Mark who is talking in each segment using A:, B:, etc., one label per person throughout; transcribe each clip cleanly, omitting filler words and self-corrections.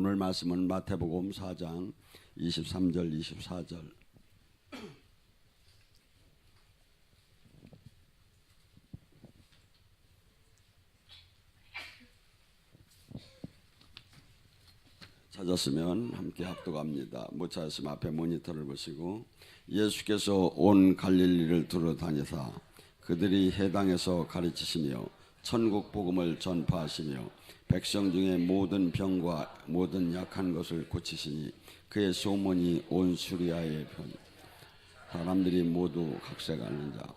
A: 오늘 말씀은 마태복음 4장 23절 24절. 찾았으면 함께 합독합니다. 못 찾았으면 앞에 모니터를 보시고. 예수께서 온 갈릴리를 두루 다니사 그들이 해당에서 가르치시며 천국 복음을 전파하시며 백성 중에 모든 병과 모든 약한 것을 고치시니 그의 소문이 온 수리아에 편. 사람들이 모두 각색하는 자,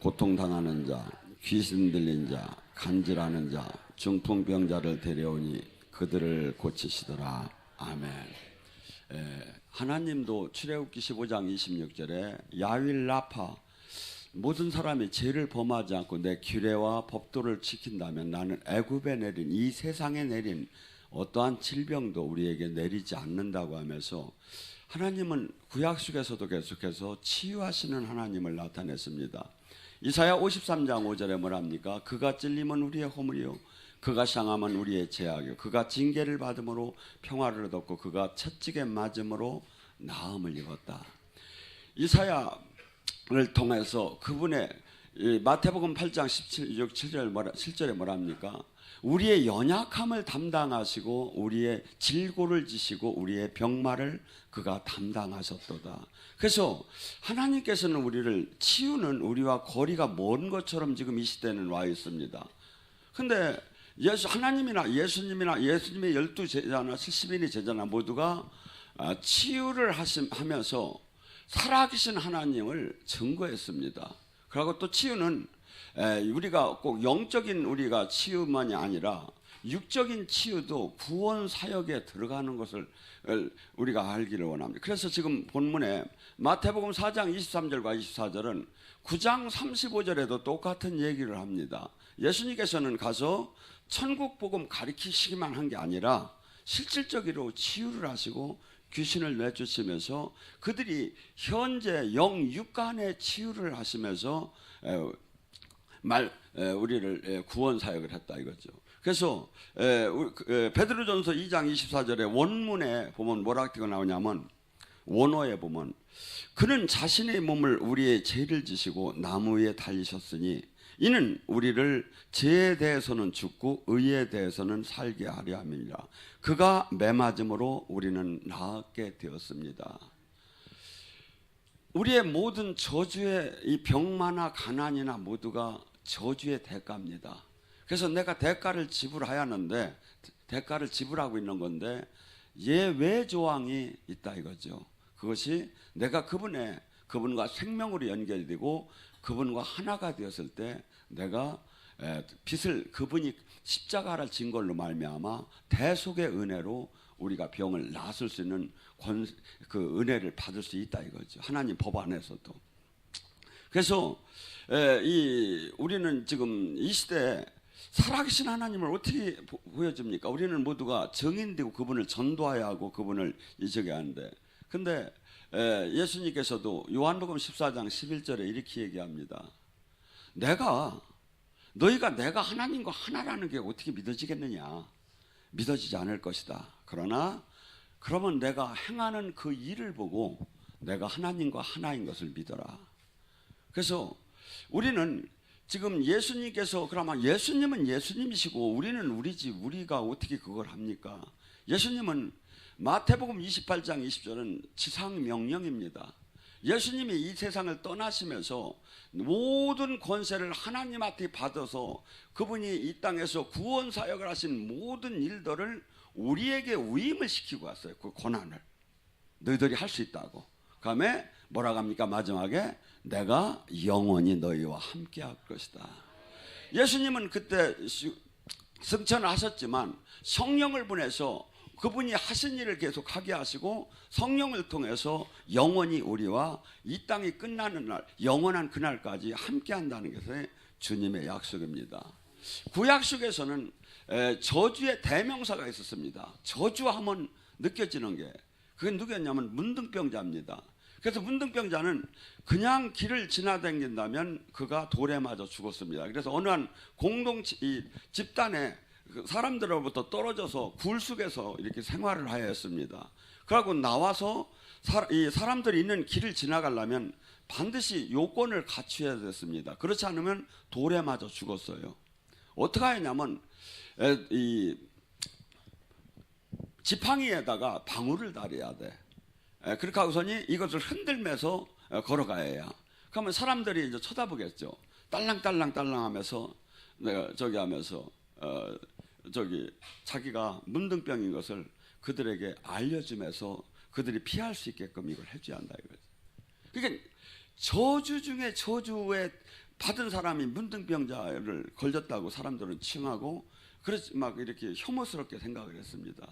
A: 고통당하는 자, 귀신 들린 자, 간질하는 자, 중풍병자를 데려오니 그들을 고치시더라. 아멘. 하나님도 출애굽기 15장 26절에 야윌 라파, 모든 사람이 죄를 범하지 않고 내 규례와 법도를 지킨다면 나는 애굽에 내린, 이 세상에 내린 어떠한 질병도 우리에게 내리지 않는다고 하면서 하나님은 구약 속에서도 계속해서 치유하시는 하나님을 나타냈습니다. 이사야 53장 5절에 뭐랍니까? 그가 찔림은 우리의 허물이요 그가 상함은 우리의 죄악이요 그가 징계를 받음으로 평화를 얻었고 그가 채찍에 맞음으로 나음을 입었다. 이사야를 통해서 그분의 마태복음 8장 7절에 뭐랍니까? 우리의 연약함을 담당하시고 우리의 질고를 지시고 우리의 병마를 그가 담당하셨도다. 그래서 하나님께서는 우리를 치유는 우리와 거리가 먼 것처럼 지금 이 시대는 와 있습니다. 근데 하나님이나 예수님의 12제자나 70인의 제자나 모두가 치유를 하면서 살아계신 하나님을 증거했습니다. 그리고 또 치유는 우리가 꼭 영적인 우리가 치유만이 아니라 육적인 치유도 구원 사역에 들어가는 것을 우리가 알기를 원합니다. 그래서 지금 본문에 마태복음 4장 23절과 24절은 9장 35절에도 똑같은 얘기를 합니다. 예수님께서는 가서 천국 복음 가르치시기만 한 게 아니라 실질적으로 치유를 하시고 귀신을 내쫓으면서 그들이 현재 영육간의 치유를 하시면서 우리를 구원 사역을 했다 이거죠. 그래서 베드로전서 2장 24절에 원문에 보면 뭐라고 나오냐면, 원어에 보면 그는 자신의 몸을 우리의 죄를 지시고 나무 위에 달리셨으니 이는 우리를 죄에 대해서는 죽고 의에 대해서는 살게 하려 함이니라. 그가 매맞음으로 우리는 나았게 되었습니다. 우리의 모든 저주의 이 병마나 가난이나 모두가 저주의 대가입니다. 그래서 내가 대가를 지불해야 하는데, 대가를 지불하고 있는 건데 예외 조항이 있다 이거죠. 그것이 내가 그분과 생명으로 연결되고 그분과 하나가 되었을 때 내가 그분이 십자가를 진 걸로 말미암아 대속의 은혜로 우리가 병을 나을 수 있는 그 은혜를 받을 수 있다 이거죠. 하나님 법 안에서도. 그래서 우리는 지금 이 시대에 살아계신 하나님을 어떻게 보여줍니까? 우리는 모두가 정인되고 그분을 전도해야 하고 그분을 잊어야 하는데, 근데 예수님께서도 요한복음 14장 11절에 이렇게 얘기합니다. 너희가 내가 하나님과 하나라는 게 어떻게 믿어지겠느냐? 믿어지지 않을 것이다. 그러면 내가 행하는 그 일을 보고 내가 하나님과 하나인 것을 믿어라. 그래서 우리는 지금 예수님께서, 그러면 예수님은 예수님이시고 우리는 우리지, 우리가 어떻게 그걸 합니까? 예수님은 마태복음 28장 20절은 지상명령입니다. 예수님이 이 세상을 떠나시면서 모든 권세를 하나님한테 받아서 그분이 이 땅에서 구원 사역을 하신 모든 일들을 우리에게 위임을 시키고 왔어요. 그 고난을 너희들이 할 수 있다고. 그 다음에 뭐라고 합니까? 마지막에 내가 영원히 너희와 함께 할 것이다. 예수님은 그때 승천을 하셨지만 성령을 보내서 그분이 하신 일을 계속 하게 하시고 성령을 통해서 영원히 우리와 이 땅이 끝나는 날, 영원한 그날까지 함께 한다는 것이 주님의 약속입니다. 구약 속에서는 저주의 대명사가 있었습니다. 저주하면 느껴지는 게, 그게 누구였냐면 문둥병자입니다. 그래서 문둥병자는 그냥 길을 지나다닌다면 그가 돌에 맞아 죽었습니다. 그래서 어느 한 집단에 그 사람들로부터 떨어져서 굴 속에서 이렇게 생활을 하였습니다. 그러고 나와서 이 사람들이 있는 길을 지나가려면 반드시 요건을 갖춰야 됐습니다. 그렇지 않으면 돌에 맞아 죽었어요. 어떻게 하였냐면 이 지팡이에다가 방울을 달아야 돼. 그렇게 하고서니 이것을 흔들면서 걸어가야. 그러면 사람들이 이제 쳐다보겠죠. 딸랑딸랑딸랑 하면서 내가 저기 하면서 저기 자기가 문둥병인 것을 그들에게 알려주면서 그들이 피할 수 있게끔 이걸 해줘야 한다 이거죠. 그러니까 저주 중에 저주에 받은 사람이 문둥병자를 걸렸다고 사람들은 칭하고 그렇지 막 이렇게 혐오스럽게 생각을 했습니다.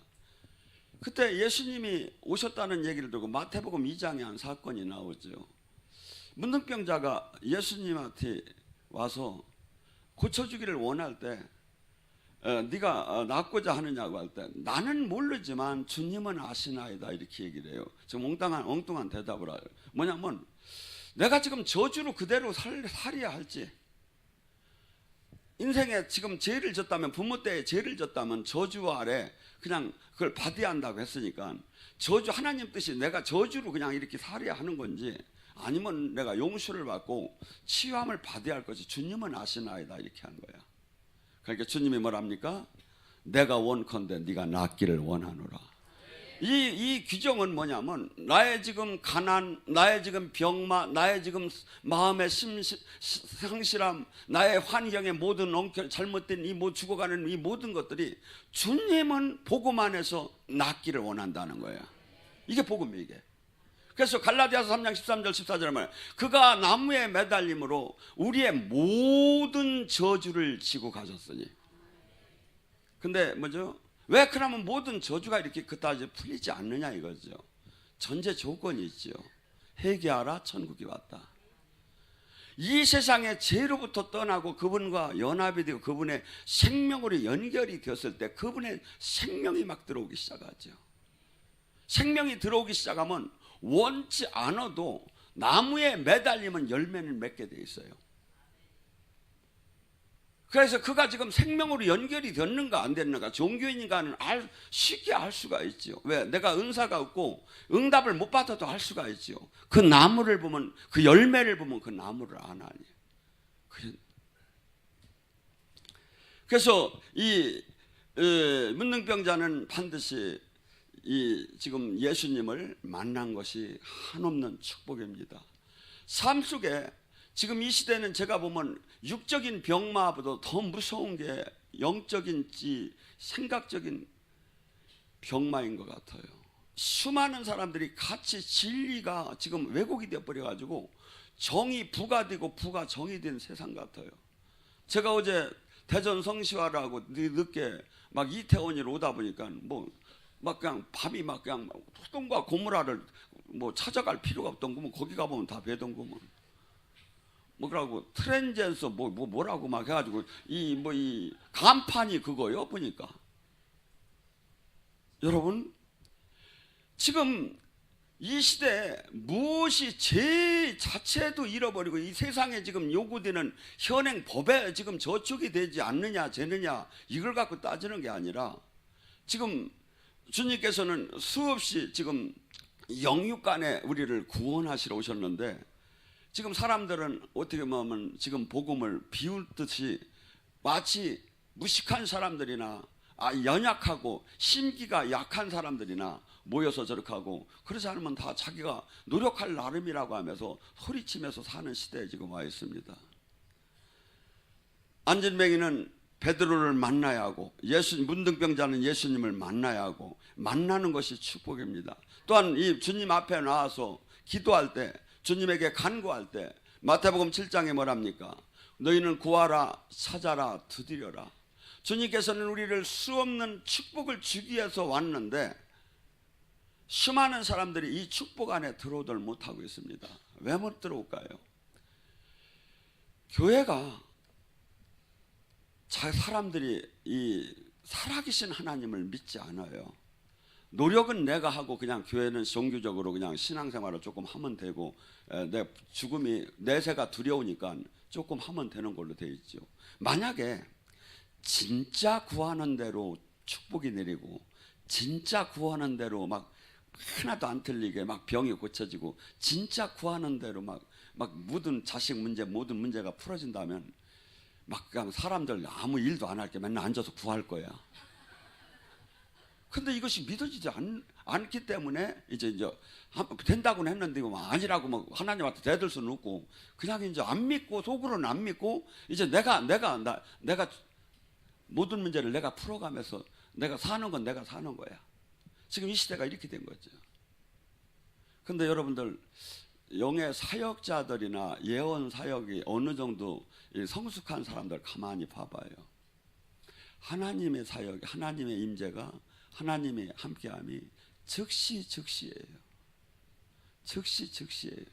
A: 그때 예수님이 오셨다는 얘기를 듣고 마태복음 2장에 한 사건이 나오죠. 문둥병자가 예수님한테 와서 고쳐주기를 원할 때 네가 낫고자 하느냐고 할 때 나는 모르지만 주님은 아시나이다 이렇게 얘기를 해요. 지금 엉뚱한 대답을 해요. 뭐냐면 내가 지금 저주로 그대로 살아야 할지, 인생에 지금 죄를 졌다면, 부모 때에 죄를 졌다면 저주 아래 그냥 그걸 받아야 한다고 했으니까 저주, 하나님 뜻이 내가 저주로 그냥 이렇게 살아야 하는 건지 아니면 내가 용서를 받고 치유함을 받아야 할 것이 주님은 아시나이다 이렇게 한 거야. 그러니까 주님이 뭐랍니까? 내가 원컨대 네가 낫기를 원하노라. 이 규정은 뭐냐면 나의 지금 가난, 나의 지금 병마, 나의 지금 마음의 상실함, 나의 환경의 모든 잘못된 이 죽어가는 이 모든 것들이 주님은 복음 안에서 낫기를 원한다는 거야. 이게 복음이에요. 이게. 그래서 갈라디아서 3장 13절 14절에 말해요. 그가 나무에 매달림으로 우리의 모든 저주를 지고 가셨으니. 근데 뭐죠? 왜 그러면 모든 저주가 이렇게 그다지 풀리지 않느냐 이거죠. 전제 조건이 있죠. 회개하라, 천국이 왔다. 이 세상의 죄로부터 떠나고 그분과 연합이 되고 그분의 생명으로 연결이 되었을 때 그분의 생명이 막 들어오기 시작하죠. 생명이 들어오기 시작하면 원치 않아도 나무에 매달리면 열매는 맺게 돼 있어요. 그래서 그가 지금 생명으로 연결이 됐는가 안 됐는가 종교인인가는 쉽게 알 수가 있죠. 왜? 내가 은사가 없고 응답을 못 받아도 알 수가 있죠. 그 나무를 보면, 그 열매를 보면 그 나무를 아나니. 그래서 이 문둥병자는 반드시 이 지금 예수님을 만난 것이 한없는 축복입니다. 삶 속에 지금 이 시대는 제가 보면 육적인 병마보다 더 무서운 게 영적인 생각적인 병마인 것 같아요. 수많은 사람들이 같이 진리가 지금 왜곡이 되어버려가지고 정이 부가 되고 부가 정이 된 세상 같아요. 제가 어제 대전 성시화를 하고 늦게 막 이태원으로 오다 보니까 막 그냥 밤이 막 그냥 소돔과 고모라를 찾아갈 필요가 없던 거면 거기 가보면 다 배던 거면 뭐라고 트랜젠서 뭐라고 막 해가지고 이 간판이 그거요 보니까. 여러분 지금 이 시대에 무엇이 죄 자체도 잃어버리고 이 세상에 지금 요구되는 현행 법에 지금 저촉이 되지 않느냐 되느냐 이걸 갖고 따지는 게 아니라 지금 주님께서는 수없이 지금 영육간에 우리를 구원하시러 오셨는데 지금 사람들은 어떻게 보면 지금 복음을 비웃듯이 마치 무식한 사람들이나 연약하고 심기가 약한 사람들이나 모여서 저렇게 하고 그러지 않으면 다 자기가 노력할 나름이라고 하면서 소리치면서 사는 시대에 지금 와 있습니다. 안진뱅이는 베드로를 만나야 하고 문둥병자는 예수님을 만나야 하고 만나는 것이 축복입니다. 또한 이 주님 앞에 나와서 기도할 때 주님에게 간구할 때 마태복음 7장에 뭐랍니까? 너희는 구하라, 찾아라, 두드려라. 주님께서는 우리를 수없는 축복을 주기 위해서 왔는데 수많은 사람들이 이 축복 안에 들어오들 못하고 있습니다. 왜 못 들어올까요? 교회가 사람들이 이 살아계신 하나님을 믿지 않아요. 노력은 내가 하고 그냥 교회는 정규적으로 그냥 신앙생활을 조금 하면 되고 내 죽음이 내세가 두려우니까 조금 하면 되는 걸로 되어 있죠. 만약에 진짜 구하는 대로 축복이 내리고 진짜 구하는 대로 막 하나도 안 틀리게 막 병이 고쳐지고 진짜 구하는 대로 막 모든 자식 문제 모든 문제가 풀어진다면 막 그냥 사람들 아무 일도 안 할게 맨날 앉아서 구할 거야. 근데 이것이 믿어지지 않기 때문에 이제 된다고는 했는데 뭐 아니라고 뭐 하나님한테 대들 수는 없고 그냥 이제 안 믿고 속으로는 안 믿고 이제 내가 모든 문제를 내가 풀어가면서 내가 사는 건 내가 사는 거야. 지금 이 시대가 이렇게 된 거죠. 근데 여러분들 영의 사역자들이나 예언 사역이 어느 정도 성숙한 사람들 가만히 봐봐요. 하나님의 사역, 하나님의 임재가 하나님의 함께함이 즉시예요. 즉시예요.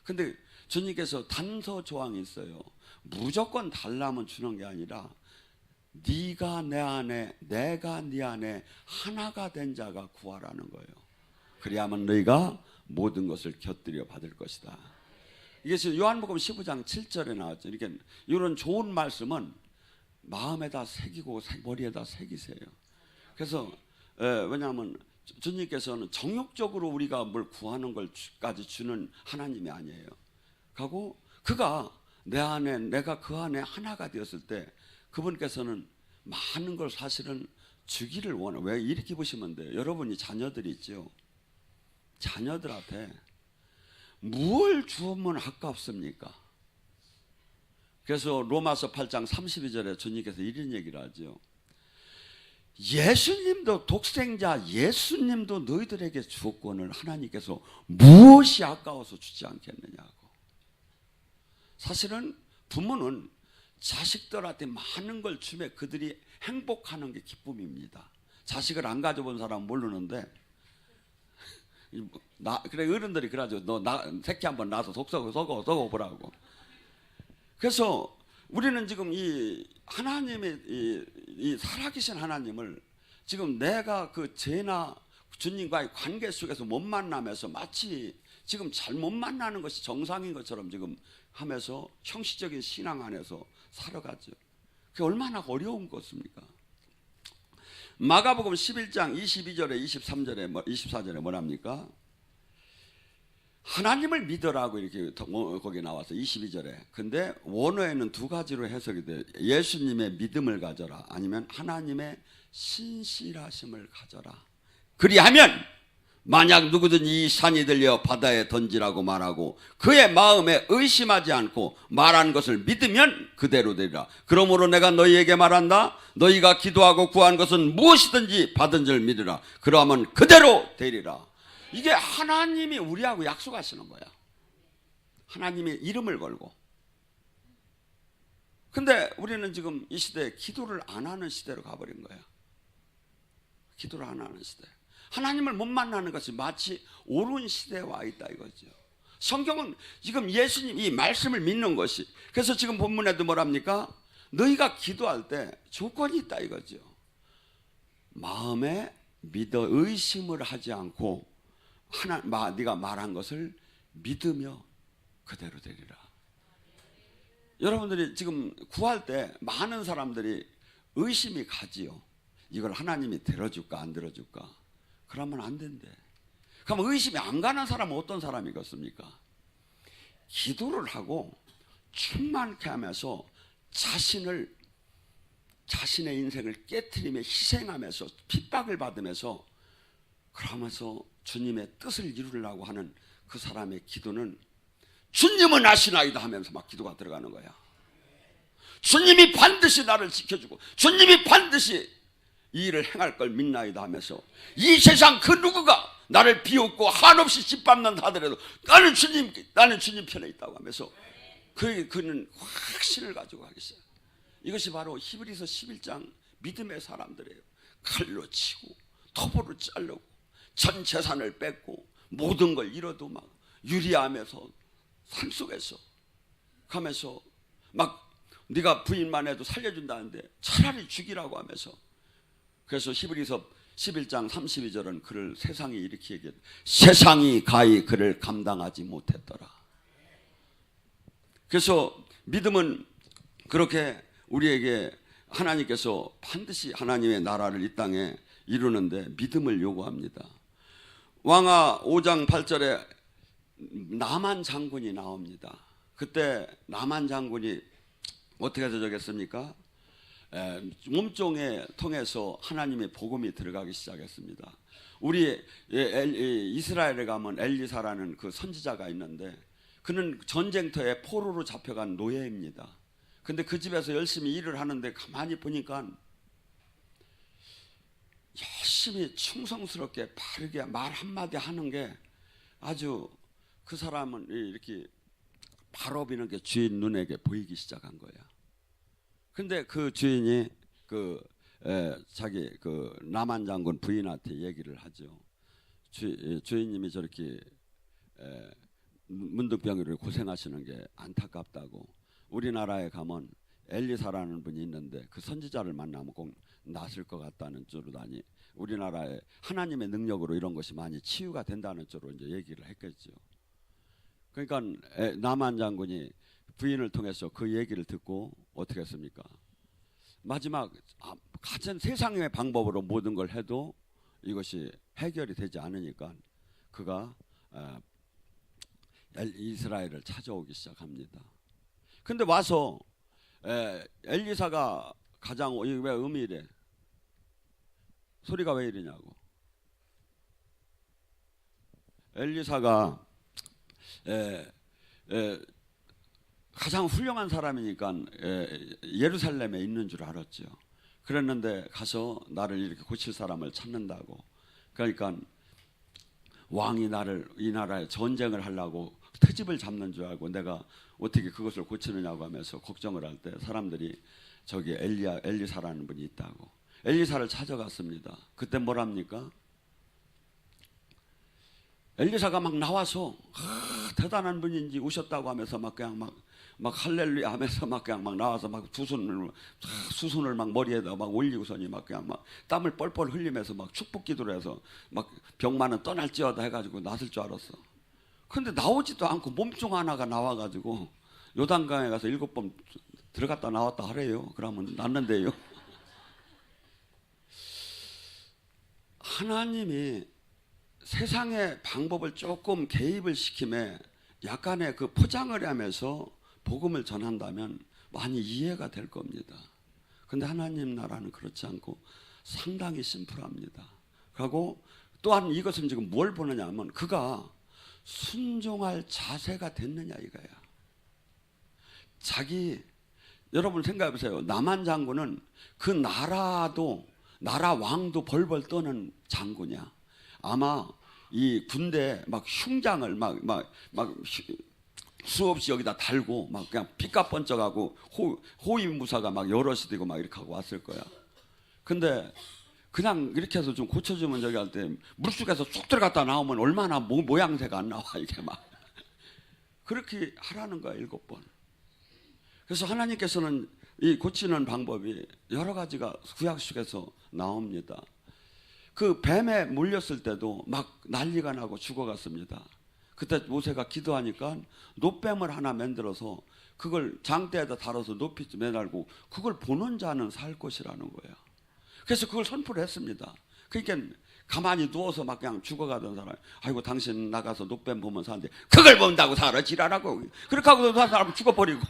A: 근데 주님께서 단서 조항이 있어요. 무조건 달라면 주는 게 아니라 네가 내 안에 내가 네 안에 하나가 된 자가 구하라는 거예요. 그래야만 너희가 모든 것을 곁들여 받을 것이다. 이게 지금 요한복음 15장 7절에 나왔죠. 이렇게 이런 좋은 말씀은 마음에다 새기고 머리에다 새기세요. 그래서 왜냐하면 주님께서는 정욕적으로 우리가 뭘 구하는 걸까지 주는 하나님이 아니에요. 하고 그가 내 안에 내가 그 안에 하나가 되었을 때 그분께서는 많은 걸 사실은 주기를 원해요. 왜 이렇게 보시면 돼요. 여러분이 자녀들이 있죠. 자녀들한테 뭘 주면 아깝습니까? 그래서 로마서 8장 32절에 주님께서 이런 얘기를 하죠. 예수님도 독생자 예수님도 너희들에게 주권을 하나님께서 무엇이 아까워서 주지 않겠느냐고. 사실은 부모는 자식들한테 많은 걸 주면 그들이 행복하는 게 기쁨입니다. 자식을 안 가져본 사람은 모르는데 그래 어른들이 그러죠. 너 새끼 한번 낳아서 속어 보라고. 그래서 우리는 지금 이 하나님의 이 살아계신 하나님을 지금 내가 그 죄나 주님과의 관계 속에서 못 만나면서 마치 지금 잘못 만나는 것이 정상인 것처럼 지금 하면서 형식적인 신앙 안에서 살아가죠. 그게 얼마나 어려운 것입니까? 마가복음 11장 22절에 23절에 24절에 뭐랍니까? 하나님을 믿으라고 이렇게 거기 나와서 22절에. 근데 원어에는 두 가지로 해석이 돼요. 예수님의 믿음을 가져라, 아니면 하나님의 신실하심을 가져라. 그리하면 만약 누구든지 이 산이 들려 바다에 던지라고 말하고 그의 마음에 의심하지 않고 말한 것을 믿으면 그대로 되리라. 그러므로 내가 너희에게 말한다. 너희가 기도하고 구한 것은 무엇이든지 받은 줄 믿으라. 그러면 그대로 되리라. 이게 하나님이 우리하고 약속하시는 거야. 하나님의 이름을 걸고. 근데 우리는 지금 이 시대에 기도를 안 하는 시대로 가버린 거야. 기도를 안 하는 시대. 하나님을 못 만나는 것이 마치 옳은 시대에 와 있다 이거죠. 성경은 지금 예수님 이 말씀을 믿는 것이, 그래서 지금 본문에도 뭐랍니까? 너희가 기도할 때 조건이 있다 이거죠. 마음에 믿어 의심을 하지 않고 네가 말한 것을 믿으며 그대로 되리라. 여러분들이 지금 구할 때 많은 사람들이 의심이 가지요. 이걸 하나님이 들어줄까 안 들어줄까? 그러면 안 된대. 그럼 의심이 안 가는 사람은 어떤 사람이겠습니까? 기도를 하고 충만케 하면서 자신의 인생을 깨트리며 희생하면서 핍박을 받으면서 그러면서 주님의 뜻을 이루려고 하는 그 사람의 기도는 주님은 아시나이다 하면서 막 기도가 들어가는 거야. 주님이 반드시 나를 지켜주고 주님이 반드시 이 일을 행할 걸 믿나이다 하면서 이 세상 그 누구가 나를 비웃고 한없이 짓밟는 하더라도 나는 주님 편에 있다고 하면서 그는 확신을 가지고 하겠어요. 이것이 바로 히브리서 11장 믿음의 사람들이에요. 칼로 치고 톱으로 자르고 전 재산을 뺏고 모든 걸 잃어도 막 유리하면서 산속에서 가면서 막 네가 부인만 해도 살려준다는데 차라리 죽이라고 하면서. 그래서 히브리서 11장 32절은 그를 세상이 이렇게 얘기해요. 세상이 가히 그를 감당하지 못했더라. 그래서 믿음은 그렇게 우리에게 하나님께서 반드시 하나님의 나라를 이 땅에 이루는데 믿음을 요구합니다. 왕하 5장 8절에 나만 장군이 나옵니다. 그때 나만 장군이 어떻게 대적했습니까? 몸종에 통해서 하나님의 복음이 들어가기 시작했습니다. 우리 이스라엘에 가면 엘리사라는 그 선지자가 있는데 그는 전쟁터에 포로로 잡혀간 노예입니다. 근데 그 집에서 열심히 일을 하는데 가만히 보니까 열심히 충성스럽게 바르게 말 한마디 하는 게 아주 그 사람은 이렇게 바로비는 게 주인 눈에게 보이기 시작한 거야. 근데 그 주인이 자기 그 나만 장군 부인한테 얘기를 하죠. 주인님이 저렇게 문득병으로 고생하시는 게 안타깝다고. 우리나라에 가면 엘리사라는 분이 있는데 그 선지자를 만나면 꼭 낫을 것 같다는 쪽으로 다니. 우리나라에 하나님의 능력으로 이런 것이 많이 치유가 된다는 쪽으로 이제 얘기를 했겠죠. 그러니까 나만 장군이 부인을 통해서 그 얘기를 듣고 어떻게 했습니까? 마지막 가진 세상의 방법으로 모든 걸 해도 이것이 해결이 되지 않으니까 그가 이스라엘을 찾아오기 시작합니다. 근데 와서 엘리사가 가장 왜 음이래? 소리가 왜 이러냐고. 엘리사가 가장 훌륭한 사람이니까 예루살렘에 있는 줄 알았죠. 그랬는데 가서 나를 이렇게 고칠 사람을 찾는다고. 그러니까 왕이 나를 이 나라에 전쟁을 하려고 트집을 잡는 줄 알고 내가 어떻게 그것을 고치느냐고 하면서 걱정을 할 때 사람들이 저기 엘리사라는 분이 있다고. 엘리사를 찾아갔습니다. 그때 뭐랍니까? 엘리사가 막 나와서 대단한 분인지 오셨다고 하면서 막 그냥 막 할렐루야 하면서 막 그냥 막 나와서 막 수순을 막 머리에다 막 올리고서니 막 그냥 막 땀을 뻘뻘 흘리면서 막 축복 기도를 해서 막 병만은 떠날지어다 해가지고 낫을 줄 알았어. 근데 나오지도 않고 몸종 하나가 나와가지고 요단강에 가서 7번 들어갔다 나왔다 하래요. 그러면 낫는데요. 하나님이 세상의 방법을 조금 개입을 시킴에 약간의 그 포장을 하면서 복음을 전한다면 많이 이해가 될 겁니다. 근데 하나님 나라는 그렇지 않고 상당히 심플합니다. 그리고 또한 이것은 지금 뭘 보느냐 하면 그가 순종할 자세가 됐느냐 이거야. 여러분 생각해 보세요. 남한 장군은 그 나라 왕도 벌벌 떠는 장군이야. 아마 이 군대 막 흉장을 막 수없이 여기다 달고 막 그냥 피가 번쩍하고 호위무사가 막 여럿이 되고 막 이렇게 하고 왔을 거야. 근데 그냥 이렇게 해서 좀 고쳐주면 저기 할 때 물속에서 쏙 들어갔다 나오면 얼마나 모양새가 안 나와 이게 막 그렇게 하라는 거야 7번. 그래서 하나님께서는 이 고치는 방법이 여러 가지가 구약 속에서 나옵니다. 그 뱀에 물렸을 때도 막 난리가 나고 죽어갔습니다. 그때 모세가 기도하니까 놋뱀을 하나 만들어서 그걸 장대에다 달아서 높이 매달고 그걸 보는 자는 살 것이라는 거예요. 그래서 그걸 선포를 했습니다. 그러니까 가만히 누워서 막 그냥 죽어가던 사람, 아이고 당신 나가서 놋뱀 보면 사는데 그걸 본다고 살아 지랄하고 그렇게 하고 그 사람 죽어버리고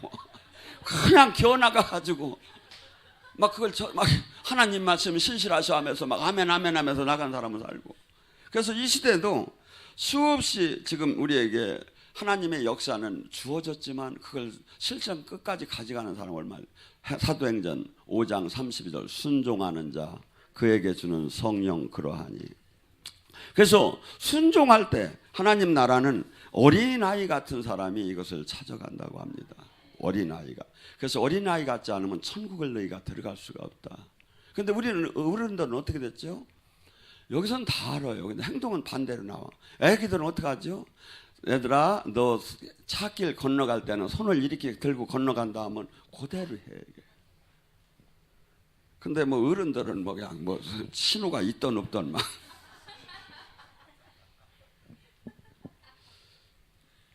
A: 그냥 기어나가가지고 막 그걸 막 하나님 말씀 신실하셔 하면서 막 아멘 아멘 하면서 나간 사람은 살고. 그래서 이 시대도 수없이 지금 우리에게 하나님의 역사는 주어졌지만 그걸 실천 끝까지 가져가는 사람 얼마. 사도행전 5장 32절 순종하는 자 그에게 주는 성령 그러하니. 그래서 순종할 때 하나님 나라는 어린아이 같은 사람이 이것을 찾아간다고 합니다. 어린아이가. 그래서 어린아이 같지 않으면 천국을 너희가 들어갈 수가 없다. 근데 우리는 어른들은 어떻게 됐죠? 여기서는 다 알아요. 근데 행동은 반대로 나와. 애기들은 어떻게 하죠? 얘들아 너 차길 건너갈 때는 손을 이렇게 들고 건너간다 하면 그대로 해. 근데 뭐 어른들은 뭐 그냥 뭐 신호가 있던 없던 막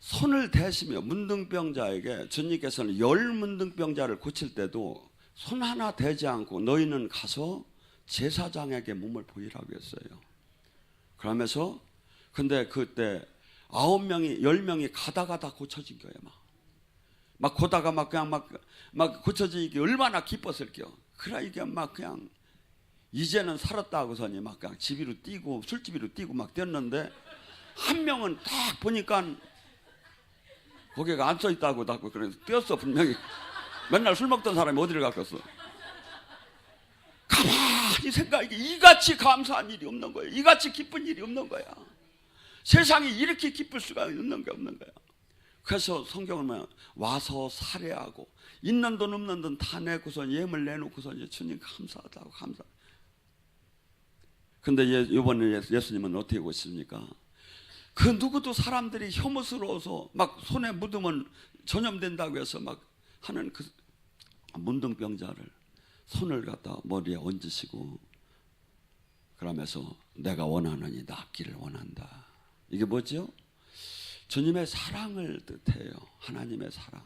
A: 손을 대시며 문둥병자에게 주님께서는 10 문둥병자를 고칠 때도 손 하나 대지 않고 너희는 가서 제사장에게 몸을 보이라고 했어요. 그러면서 근데 그때 9명이 10명이 가다 고쳐진 거예요. 막 고다가 막 그냥 막 고쳐지기 얼마나 기뻤을게요. 그래 이게 막 그냥 이제는 살았다 하고서니 막 그냥 집위로 뛰고 술집위로 뛰고 막 뛰었는데 한 명은 딱 보니까 거기가 안 써 있다고 그래서 뛰었어. 분명히 맨날 술 먹던 사람이 어디를 갔겠어. 가만히 생각해. 이같이 감사한 일이 없는 거예요. 이같이 기쁜 일이 없는 거야. 세상이 이렇게 기쁠 수가 없는 거야. 그래서 성경을 보면 와서 살해하고 있는 돈 없는 돈 다 내고서 예물 내놓고서 이제 주님 감사하다고 감사. 근데 이번에 예수님은 어떻게 오십니까? 그 누구도 사람들이 혐오스러워서 막 손에 묻으면 전염된다고 해서 막 하는 그 문둥병자를 손을 갖다 머리에 얹으시고 그러면서 내가 원하느니 낫기를 원한다. 이게 뭐죠? 주님의 사랑을 뜻해요. 하나님의 사랑.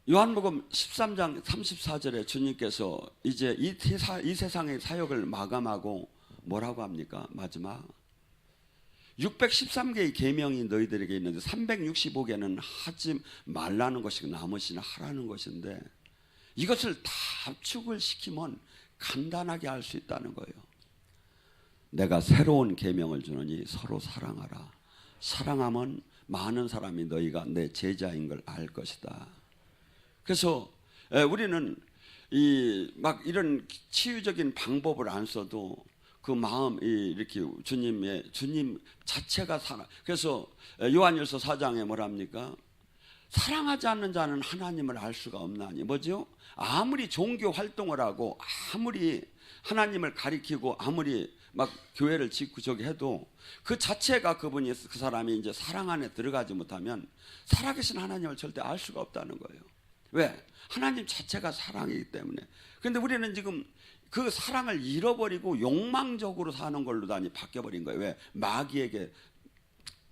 A: 요한복음 13장 34절에 주님께서 이제 이 세상의 사역을 마감하고 뭐라고 합니까? 마지막 613개의 계명이 너희들에게 있는데 365개는 하지 말라는 것이고 나머지는 하라는 것인데 이것을 다 압축을 시키면 간단하게 할 수 있다는 거예요. 내가 새로운 계명을 주노니 서로 사랑하라. 사랑하면 많은 사람이 너희가 내 제자인 걸 알 것이다. 그래서 우리는 막 이런 치유적인 방법을 안 써도 그 마음 이렇게 주님 자체가 사랑. 그래서 요한일서 4장에 뭐랍니까? 사랑하지 않는 자는 하나님을 알 수가 없나니. 뭐죠? 아무리 종교 활동을 하고 아무리 하나님을 가리키고 아무리 막 교회를 짓고 저기 해도 그 자체가 그 사람이 이제 사랑 안에 들어가지 못하면 살아계신 하나님을 절대 알 수가 없다는 거예요. 왜? 하나님 자체가 사랑이기 때문에. 그런데 우리는 지금 그 사랑을 잃어버리고 욕망적으로 사는 걸로 다니 바뀌어버린 거예요. 왜? 마귀에게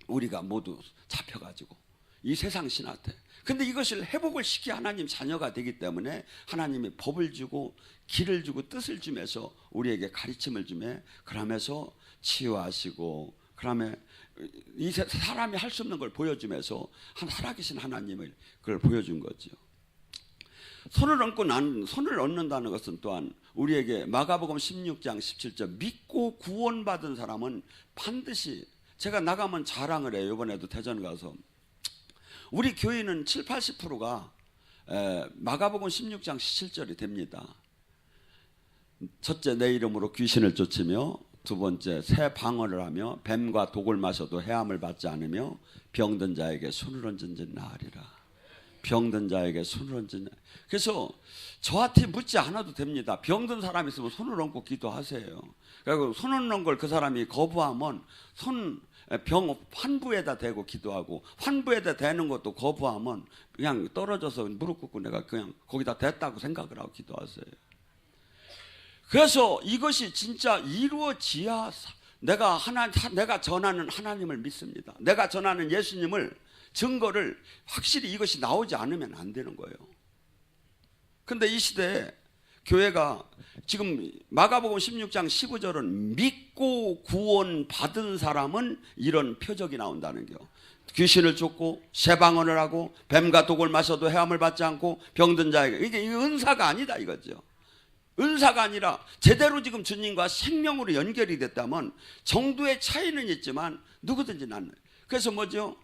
A: 우리가 모두 잡혀가지고 이 세상 신한테. 근데 이것을 회복을 시키 하나님 자녀가 되기 때문에 하나님이 법을 주고 길을 주고 뜻을 주면서 우리에게 가르침을 주며 그러면서 치유하시고 그러면 이 사람이 할 수 없는 걸 보여주면서 살아계신 하나님을 그걸 보여준 거죠. 손을 얻는다는 것은 또한 우리에게 마가복음 16장 17절 믿고 구원받은 사람은 반드시 제가 나가면 자랑을 해요. 이번에도 대전 가서 우리 교인은 7, 80%가 마가복음 16장 17절이 됩니다. 첫째 내 이름으로 귀신을 쫓으며 두 번째 새 방언을 하며 뱀과 독을 마셔도 해함을 받지 않으며 병든 자에게 손을 얹은 자 나으리라. 병든 자에게 손을 얹은. 그래서 저한테 묻지 않아도 됩니다. 병든 사람이 있으면 손을 얹고 기도하세요. 그리고 손 얹는 걸 그 사람이 거부하면 병 환부에다 대고 기도하고 환부에다 대는 것도 거부하면 그냥 떨어져서 무릎 꿇고 내가 그냥 거기다 댔다고 생각을 하고 기도하세요. 그래서 이것이 진짜 이루어지야 내가 전하는 하나님을 믿습니다. 내가 전하는 예수님을 증거를 확실히 이것이 나오지 않으면 안 되는 거예요. 근데 이 시대에 교회가 지금 마가복음 16장 15절은 믿고 구원 받은 사람은 이런 표적이 나온다는 거. 귀신을 쫓고 새방언을 하고 뱀과 독을 마셔도 해함을 받지 않고 병든 자에게 이게 은사가 아니다 이거죠. 은사가 아니라 제대로 지금 주님과 생명으로 연결이 됐다면 정도의 차이는 있지만 누구든지 낫는. 그래서 뭐죠?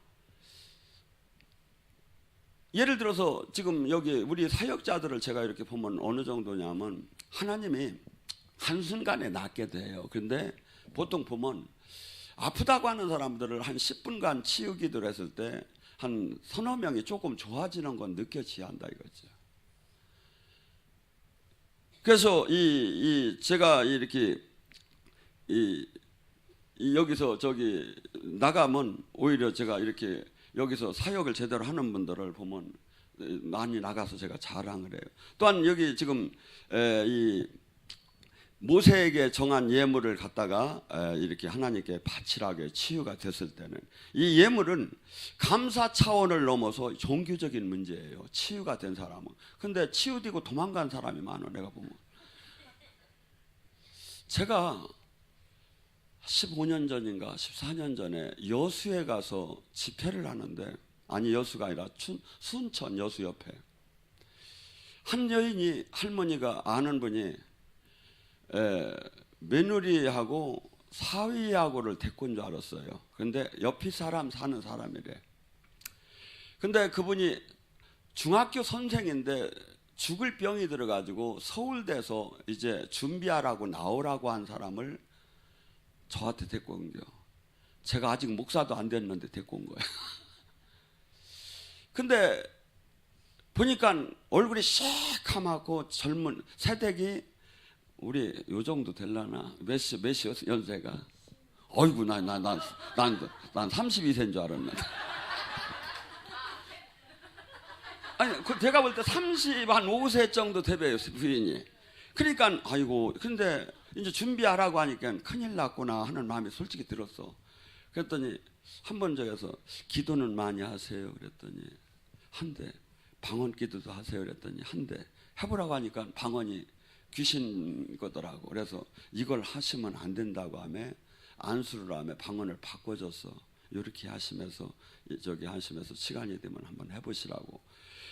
A: 예를 들어서 지금 여기 우리 사역자들을 제가 이렇게 보면 어느 정도냐면 하나님이 한순간에 낫게 돼요. 그런데 보통 보면 아프다고 하는 사람들을 한 10분간 치유 기도를 했을 때 한 서너 명이 조금 좋아지는 건 느껴져야 한다 이거죠. 그래서 제가 이렇게 여기서 저기 나가면 오히려 제가 이렇게 여기서 사역을 제대로 하는 분들을 보면 많이 나가서 제가 자랑을 해요. 또한 여기 지금 모세에게 정한 예물을 갖다가 이렇게 하나님께 바치라게 치유가 됐을 때는 이 예물은 감사 차원을 넘어서 종교적인 문제예요. 치유가 된 사람은. 근데 치유되고 도망간 사람이 많아. 내가 보면 제가 15년 전인가 14년 전에 여수에 가서 집회를 하는데, 아니 여수가 아니라 순천 여수 옆에 한 여인이, 할머니가 아는 분이 며느리하고 사위하고를 데리고 온 줄 알았어요. 근데 옆이 사람 사는 사람이래. 근데 그분이 중학교 선생인데 죽을 병이 들어가지고 서울대에서 이제 준비하라고 나오라고 한 사람을 저한테 데리고 온 거예요. 제가 아직 목사도 안 됐는데 데리고 온 거예요. 근데 보니까 얼굴이 새카맣고 젊은, 새댁이 우리 요 정도 될라나? 몇 연세가? 어이구, 난 32세인 줄 알았네. 아니, 제가 볼 때 35세 정도 되배요, 부인이. 그러니까, 아이고, 근데 이제 준비하라고 하니까 큰일 났구나 하는 마음이 솔직히 들었어. 그랬더니, 한번 저기서 기도는 많이 하세요. 그랬더니, 한대. 방언 기도도 하세요. 그랬더니, 한대. 해보라고 하니까 방언이 귀신 거더라고. 그래서 이걸 하시면 안 된다고 하며 안수를 하며 방언을 바꿔줬어. 이렇게 하시면서 저기 하시면서 시간이 되면 한번 해보시라고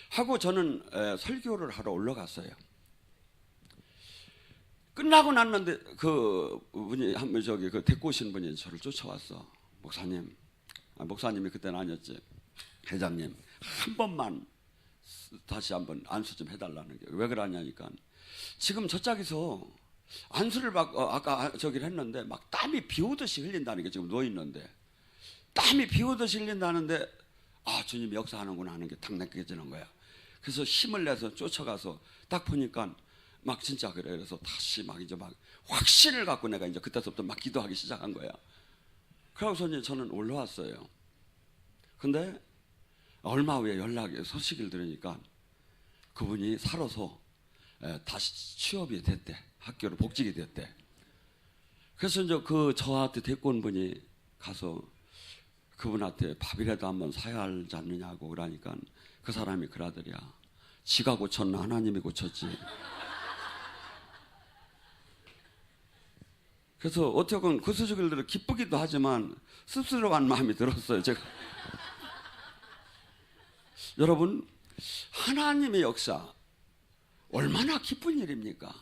A: 하고 저는 설교를 하러 올라갔어요. 끝나고 났는데 그 분이 한번 저기 그 데리고 오신 분이 저를 쫓아왔어. 목사님, 목사님이 그때는 아니었지. 회장님, 한 번만 다시 한번 안수 좀 해달라는 게 왜 그러냐니까. 지금 저짝에서 안수를 아까 저기를 했는데 막 땀이 비 오듯이 흘린다는 게 지금 누워 있는데 땀이 비 오듯이 흘린다는데 아 주님이 역사하는구나 하는 게 딱 느껴지는 거야. 그래서 힘을 내서 쫓아가서 딱 보니까 막 진짜 그래. 그래서 다시 막 이제 막 확신을 갖고 내가 이제 그때부터 막 기도하기 시작한 거야. 그러고서 이제 저는 올라왔어요. 근데 얼마 후에 소식을 들으니까 그분이 살아서 다시 취업이 됐대. 학교로 복직이 됐대. 그래서 이제 저한테 데리고 온 분이 가서 그분한테 밥이라도 한번 사야 하지 않느냐고 그러니까 그 사람이 그러더랴. 지가 고쳤나 하나님이 고쳤지. 그래서 어떻게 보면 그 소식을 들어 기쁘기도 하지만 씁쓸한 마음이 들었어요. 제가 여러분, 하나님의 역사 얼마나 기쁜 일입니까?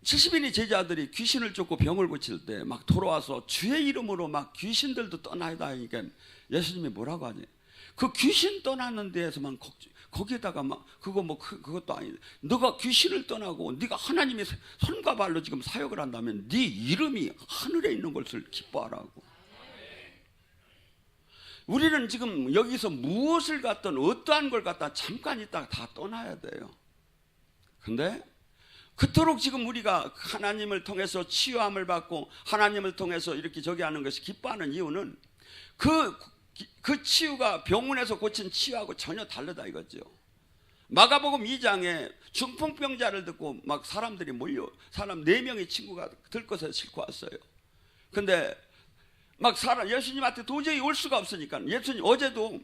A: 70인의 제자들이 귀신을 쫓고 병을 고칠 때 막 돌아와서 주의 이름으로 막 귀신들도 떠나야 하니까 예수님이 뭐라고 하니? 그 귀신 떠나는 데에서만 거기에다가 막 그것도 아닌데 너가 귀신을 떠나고 네가 하나님의 손과 발로 지금 사역을 한다면 네 이름이 하늘에 있는 것을 기뻐하라고. 우리는 지금 여기서 무엇을 갖든 어떠한 걸 갖다 잠깐 있다가 다 떠나야 돼요. 근데 그토록 지금 우리가 하나님을 통해서 치유함을 받고 하나님을 통해서 이렇게 저기 하는 것이 기뻐하는 이유는 그 치유가 병원에서 고친 치유하고 전혀 다르다 이거죠. 마가복음 2장에 중풍병자를 듣고 막 사람들이 사람 4명의 친구가 들것에 싣고 왔어요. 근데 막 예수님한테 도저히 올 수가 없으니까 예수님 어제도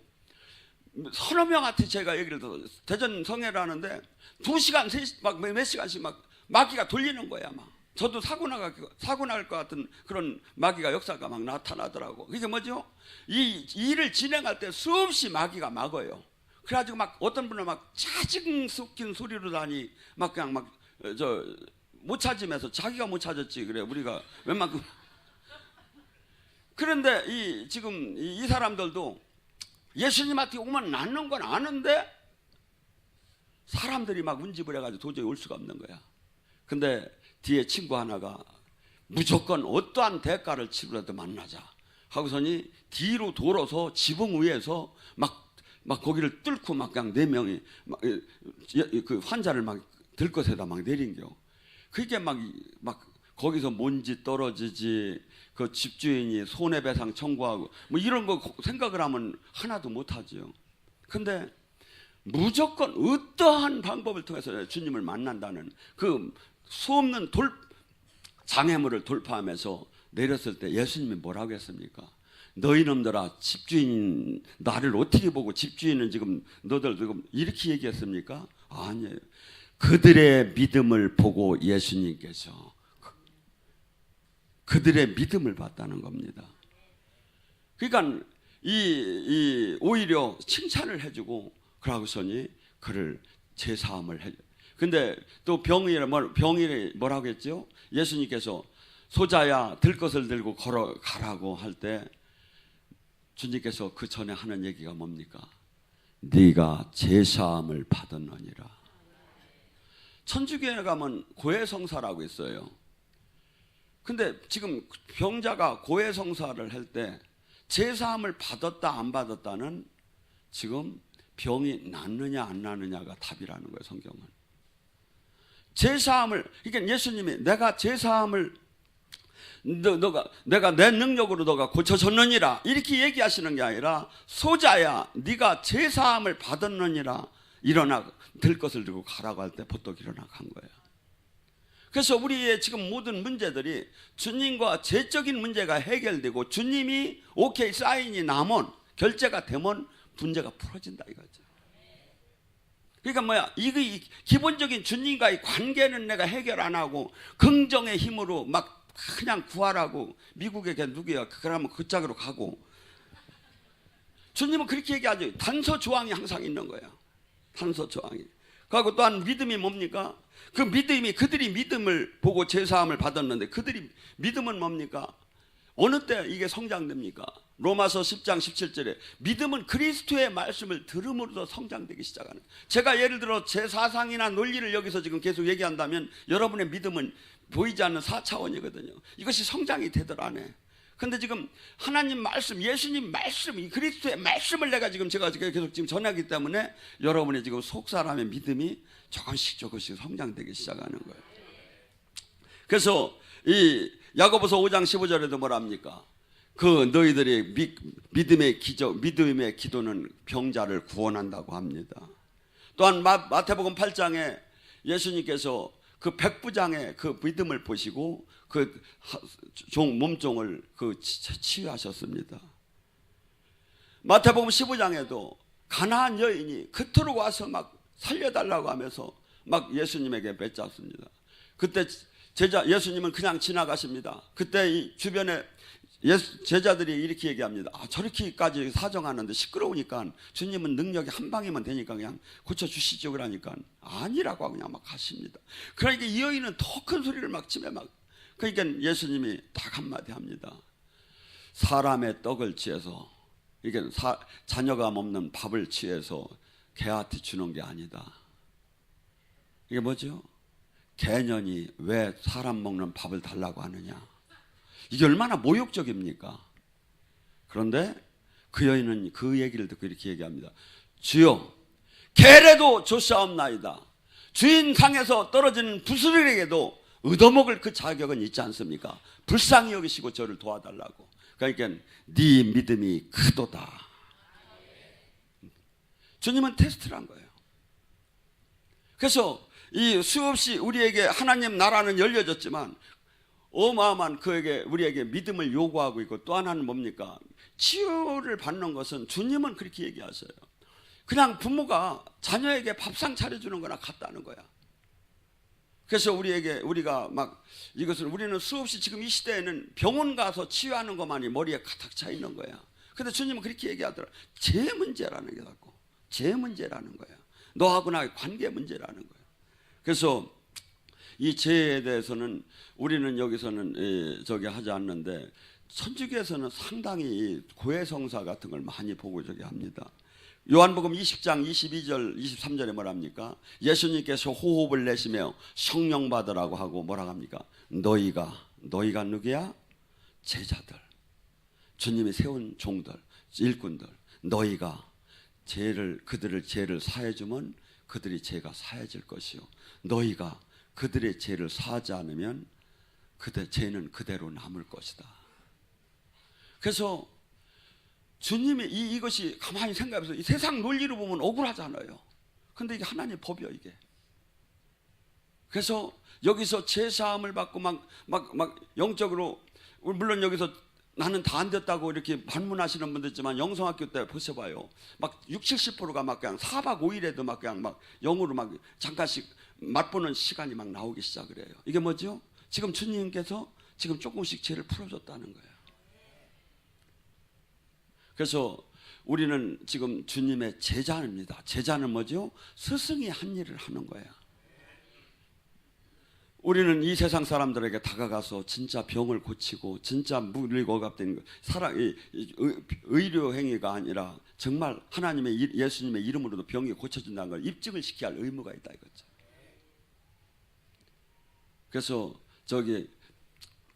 A: 서너 명한테 제가 얘기를 들었어요. 대전 성회를 하는데 2시간, 3시, 몇 시간씩 막 마귀가 돌리는 거야. 막 저도 사고 날 것 같은 그런 마귀가 역사가 막 나타나더라고. 그게 뭐죠? 이 일을 진행할 때 수없이 마귀가 막어요. 그래가지고 막 어떤 분은 막 짜증 섞인 소리로 다니 막 그냥 못 찾으면서 자기가 못 찾았지. 그래 우리가 웬만큼. 그런데 지금 이 사람들도 예수님한테 오면 낫는 건 아는데 사람들이 막 운집을 해가지고 도저히 올 수가 없는 거야. 근데 뒤에 친구 하나가 무조건 어떠한 대가를 치르라도 만나자 하고서니 뒤로 돌아서 지붕 위에서 막 거기를 뚫고 막 그냥 4명이 그 환자를 막 들것에다 막 내린겨. 그게 막 거기서 먼지 떨어지지, 그 집주인이 손해배상 청구하고 뭐 이런 거 생각을 하면 하나도 못하지요. 근데 무조건 어떠한 방법을 통해서 주님을 만난다는 그 수없는 장애물을 돌파하면서 내렸을 때 예수님이 뭐라고 했습니까? 너희 놈들아, 집주인 나를 어떻게 보고 집주인은 지금 너들 지금 이렇게 얘기했습니까? 아니에요. 그들의 믿음을 보고 예수님께서 그들의 믿음을 봤다는 겁니다. 그러니까 오히려 칭찬을 해주고 그러고서니 그를 제사함을 해. 근데 또 병이 뭐라고 했죠? 예수님께서 소자야 들 것을 들고 걸어가라고 할 때 주님께서 그 전에 하는 얘기가 뭡니까? 네가 제사함을 받았느니라. 천주교에 가면 고해성사라고 있어요. 근데 지금 병자가 고해성사를 할 때 제사함을 받았다 안 받았다는 지금 병이 낫느냐 안 낫느냐가 답이라는 거예요. 성경은 제사함을, 그러니까 예수님이 내가 제사함을 내가 내 능력으로 너가 고쳐졌느니라 이렇게 얘기하시는 게 아니라 소자야 네가 제사함을 받았느니라 일어나 들 것을 들고 가라고 할 때 보통 일어나 간 거예요. 그래서 우리의 지금 모든 문제들이 주님과 죄적인 문제가 해결되고 주님이 오케이 사인이 나면 결제가 되면 문제가 풀어진다 이거죠. 그러니까 뭐야, 이 기본적인 주님과의 관계는 내가 해결 안 하고 긍정의 힘으로 막 그냥 구하라고 미국에 누구야 그러면 그 짝으로 가고, 주님은 그렇게 얘기하죠. 단서 조항이 항상 있는 거야. 단서 조항이. 그리고 또한 믿음이 뭡니까? 그 믿음이, 그들이 믿음을 보고 제사함을 받았는데 그들이 믿음은 뭡니까? 어느 때 이게 성장됩니까? 로마서 10장 17절에 믿음은 그리스도의 말씀을 들음으로써 성장되기 시작하는. 제가 예를 들어 제 사상이나 논리를 여기서 지금 계속 얘기한다면 여러분의 믿음은 보이지 않는 4차원이거든요. 이것이 성장이 되더라 안 해. 근데 지금 하나님 말씀, 예수님 말씀, 이 그리스도의 말씀을 제가 계속 지금 전하기 때문에 여러분의 지금 속사람의 믿음이 조금씩 성장되기 시작하는 거예요. 그래서 이 야고보서 5장 15절에도 뭐랍니까? 그 너희들의 믿음의 기도는 병자를 구원한다고 합니다. 또한 마태복음 8장에 예수님께서 그 백부장의 그 믿음을 보시고 그 몸종을 치유하셨습니다. 마태복음 15장에도 가나안 여인이 그토록 와서 막 살려달라고 하면서 막 예수님에게 뱉었습니다. 그때 예수님은 그냥 지나가십니다. 그때 이 주변에 제자들이 이렇게 얘기합니다. 저렇게까지 사정하는데 시끄러우니까 주님은 능력이 한 방이면 되니까 그냥 고쳐주시죠. 그러니까 아니라고 그냥 막 하십니다. 그러니까 이 여인은 더 큰 소리를 막 치며 그러니까 예수님이 딱 한마디 합니다. 사람의 떡을 취해서, 이게 자녀가 먹는 밥을 취해서 개한테 주는 게 아니다. 이게 뭐죠? 개년이 왜 사람 먹는 밥을 달라고 하느냐. 이게 얼마나 모욕적입니까? 그런데 그 여인은 그 얘기를 듣고 이렇게 얘기합니다. 주여, 개라도 줬사옵나이다. 주인 상에서 떨어지는 부스러기에게도 얻어먹을 그 자격은 있지 않습니까? 불쌍히 여기시고 저를 도와달라고. 그러니까 네 믿음이 크도다. 주님은 테스트를 한 거예요. 그래서 이 수없이 우리에게 하나님 나라는 열려졌지만 어마어마한 우리에게 믿음을 요구하고 있고, 또 하나는 뭡니까? 치유를 받는 것은 주님은 그렇게 얘기하세요. 그냥 부모가 자녀에게 밥상 차려주는 거나 같다는 거야. 그래서 우리가 막 이것을 우리는 수없이 지금 이 시대에는 병원 가서 치유하는 것만이 머리에 가득 차 있는 거야. 근데 주님은 그렇게 얘기하더라. 제 문제라는 게 자꾸 제 문제라는 거야. 너하고 나의 관계 문제라는 거야. 그래서 이 죄에 대해서는 우리는 여기서는 하지 않는데 천주교에서는 상당히 고해성사 같은 걸 많이 보고 합니다. 요한복음 20장 22절 23절에 뭐랍니까? 예수님께서 호흡을 내시며 성령 받으라고 하고 뭐라고 합니까? 너희가 누구야? 제자들, 주님이 세운 종들, 일꾼들, 너희가 그들의 죄를 사해주면 그들이 죄가 사해질 것이요, 너희가 그들의 죄를 사하지 않으면 그들의 죄는 그대로 남을 것이다. 그래서 주님이 이것이 가만히 생각해서 이 세상 논리로 보면 억울하잖아요. 근데 이게 하나님의 법이요 이게. 그래서 여기서 제사함을 받고 막 영적으로, 물론 여기서 나는 다 안 됐다고 이렇게 반문하시는 분들 있지만, 영성학교 때 보셔봐요. 막 60, 70%가 막 그냥 4박 5일에도 막 그냥 막 영으로 막 잠깐씩 맛보는 시간이 막 나오기 시작을 해요. 이게 뭐죠? 지금 주님께서 지금 조금씩 죄를 풀어줬다는 거예요. 그래서 우리는 지금 주님의 제자입니다. 제자는 뭐죠? 스승이 한 일을 하는 거예요. 우리는 이 세상 사람들에게 다가가서 진짜 병을 고치고 진짜 물리고 억압되는 거, 의료 행위가 아니라 정말 하나님의, 예수님의 이름으로도 병이 고쳐진다는 걸 입증을 시켜야 할 의무가 있다 이거죠. 그래서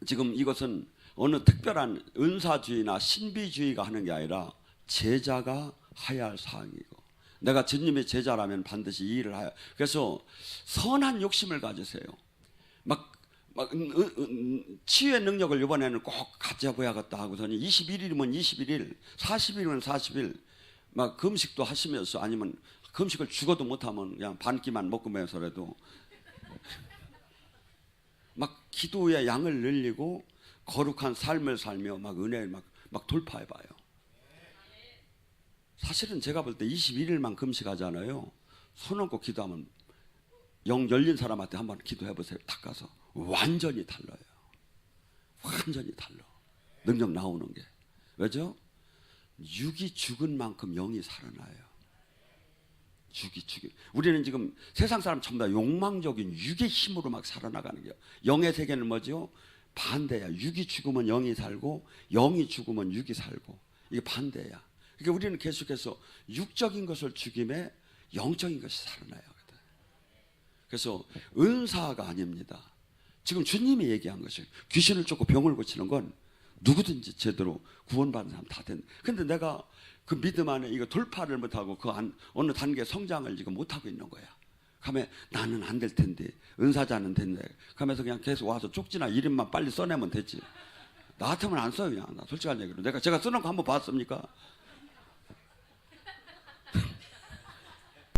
A: 지금 이것은 어느 특별한 은사주의나 신비주의가 하는 게 아니라 제자가 해야 할 사항이고, 내가 주님의 제자라면 반드시 이 일을 해야. 그래서 선한 욕심을 가지세요. 치유의 능력을 이번에는 꼭 가져봐야겠다 하고서는 21일이면 21일, 40일이면 40일 막 금식도 하시면서, 아니면 금식을 죽어도 못하면 그냥 반 끼만 먹으면서라도 막 기도의 양을 늘리고 거룩한 삶을 살며 막 은혜를 막 돌파해봐요. 사실은 제가 볼 때 21일만 금식하잖아요. 손 얹고 기도하면, 영 열린 사람한테 한번 기도해보세요. 딱 가서 완전히 달라요. 완전히 달라. 능력 나오는 게. 왜죠? 육이 죽은 만큼 영이 살아나요. 육이 죽인. 우리는 지금 세상 사람 전부 다 욕망적인 육의 힘으로 막 살아나가는 거예요. 영의 세계는 뭐죠? 반대야. 육이 죽으면 영이 살고, 영이 죽으면 육이 살고. 이게 반대야. 그러니까 우리는 계속해서 육적인 것을 죽임에 영적인 것이 살아나요. 그래서 은사가 아닙니다. 지금 주님이 얘기한 것이, 귀신을 쫓고 병을 고치는 건 누구든지 제대로 구원받는 사람 다 된다. 근데 내가 그 믿음 안에 이거 돌파를 못하고 어느 단계 성장을 지금 못하고 있는 거야. 그러면 나는 안 될 텐데, 은사자는 된대. 그러면서 그냥 계속 와서 쪽지나 이름만 빨리 써내면 되지. 나 같으면 안 써요. 그냥. 나 솔직한 얘기로. 제가 써놓은 거 한번 봤습니까?